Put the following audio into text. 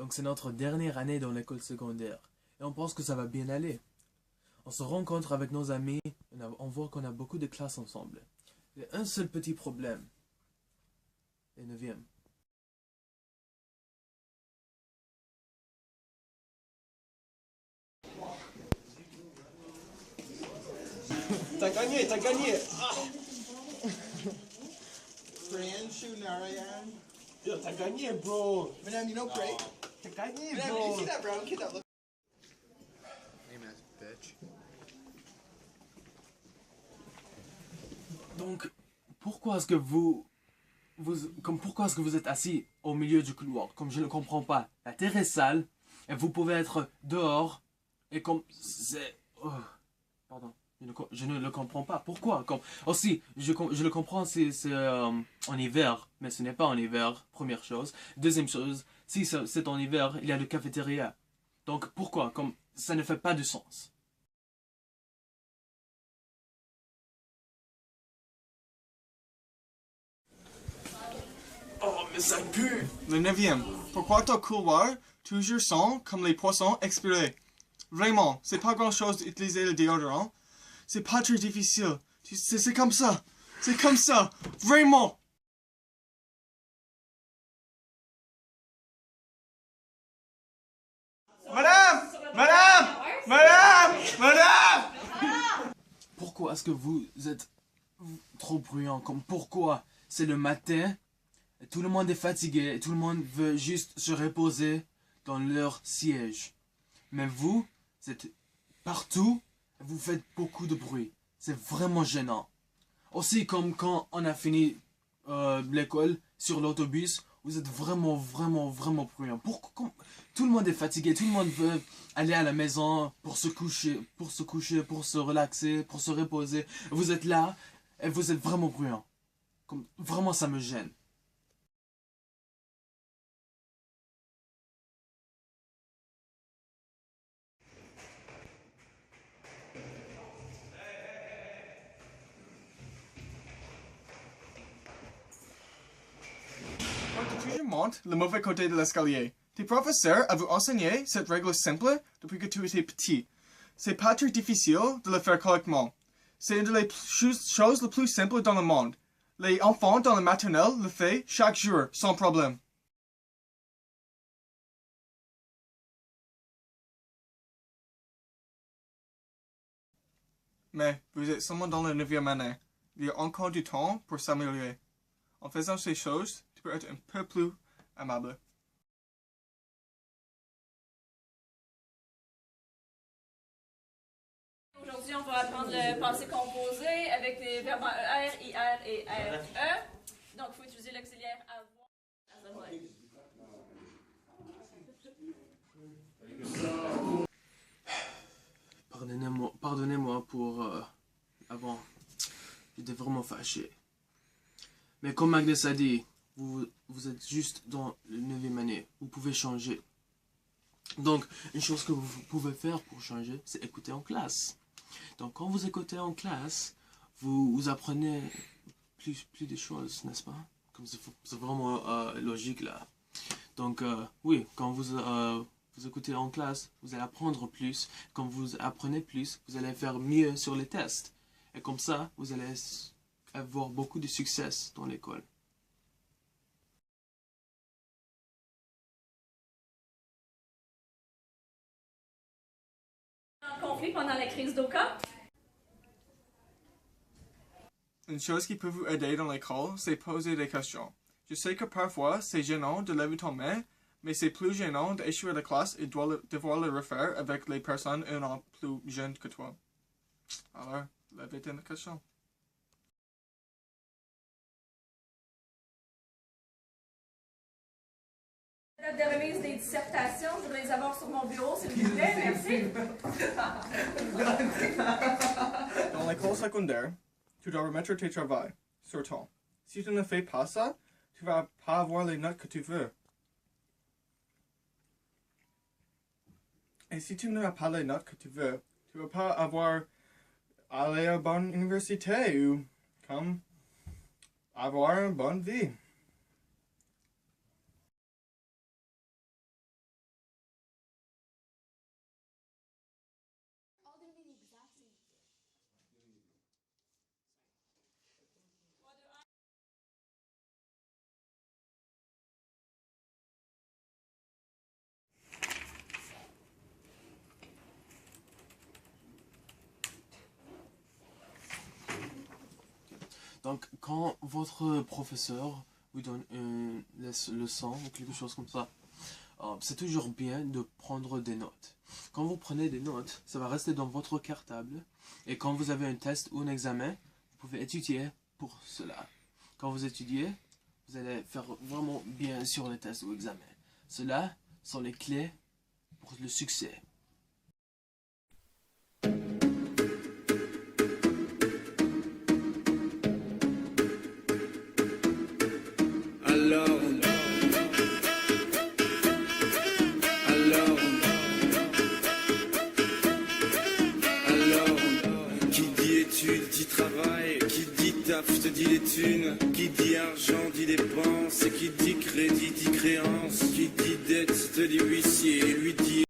Donc c'est notre dernière année dans l'école secondaire. Et on pense que ça va bien aller. On se rencontre avec nos amis, on voit qu'on a beaucoup de classes ensemble. Il y a un seul petit problème. Les neuvièmes. T'as gagné, t'as gagné. Brian, shoe, Narayan. Yo, t'as gagné, bro. Madame, you know, great. T'as gagné, Madame, did bro. you see that brown kid that looked... Amen, bitch. Donc, pourquoi est-ce que pourquoi est-ce que vous êtes assis au milieu du couloir? Comme je ne comprends pas. La terre est sale, et vous pouvez être dehors, et comme c'est... oh, pardon. Je ne le comprends pas. Pourquoi? Aussi, je le comprends si c'est en hiver, mais ce n'est pas en hiver, première chose. Deuxième chose, si c'est en hiver, il y a le cafétéria. Donc pourquoi? Ça ne fait pas de sens. Oh, mais ça pue! Le neuvième. Pourquoi ton couloir toujours sent comme les poissons expirés? Vraiment, c'est pas grand chose d'utiliser le déodorant. C'est pas très difficile. C'est comme ça. C'est comme ça. Vraiment. Madame! Madame! Madame! Madame! Pourquoi est-ce que vous êtes trop bruyant? Pourquoi? C'est le matin, et tout le monde est fatigué, et tout le monde veut juste se reposer dans leur siège. Mais vous êtes partout, et vous faites beaucoup de bruit. C'est vraiment gênant. Aussi, comme quand on a fini l'école sur l'autobus, vous êtes vraiment bruyant. Pourquoi? Tout le monde est fatigué, tout le monde veut aller à la maison pour se coucher, pour se relaxer, pour se reposer. Vous êtes là et vous êtes vraiment bruyant. Vraiment, ça me gêne. Quand tu montes le mauvais côté de l'escalier, tes professeurs vous enseigné cette règle simple depuis que tu étais petit. C'est pas très difficile de le faire correctement. C'est une des choses les plus simples dans le monde. Les enfants dans la maternelle le font chaque jour, sans problème. Mais vous êtes seulement dans la 9e année. Il y a encore du temps pour s'améliorer. En faisant ces choses, tu peux être un peu plus aimable. Aujourd'hui, on va apprendre le passé composé avec les verbes ER, IR et RE. Donc, il faut utiliser l'auxiliaire avoir. Pardonnez-moi pour avant. J'étais vraiment fâché. Mais comme Magnus a dit, vous êtes juste dans le 9e année. Vous pouvez changer. Donc, une chose que vous pouvez faire pour changer, c'est écouter en classe. Donc, quand vous écoutez en classe, vous apprenez plus de choses, n'est-ce pas? Comme c'est vraiment logique là. Donc, oui, quand vous écoutez en classe, vous allez apprendre plus. Quand vous apprenez plus, vous allez faire mieux sur les tests. Et comme ça, vous allez avoir beaucoup de succès dans l'école. Un conflit pendant la crise d'Oka. Une chose qui peut vous aider dans l'école, c'est poser des questions. Je sais que parfois, c'est gênant de lever ton main, mais c'est plus gênant d'échouer la classe et devoir le refaire avec les personnes un an plus jeunes que toi. Alors, levez tes questions. La date de remise des dissertations, je voudrais les avoir sur mon bureau, s'il vous plaît. Merci. Dans l'école secondaire, tu dois remettre tes travaux sur temps. Si tu ne fais pas ça, tu vas pas avoir les notes que tu veux. Et si tu n'as pas les notes que tu veux, tu vas pas aller à une bonne université ou comme avoir une bonne vie. Donc, quand votre professeur vous donne une leçon ou quelque chose comme ça, c'est toujours bien de prendre des notes. Quand vous prenez des notes, ça va rester dans votre cartable. Et quand vous avez un test ou un examen, vous pouvez étudier pour cela. Quand vous étudiez, vous allez faire vraiment bien sur les tests ou examens. Cela sont les clés pour le succès. Alors, qui dit études, dit travail, qui dit taf, te dit les thunes.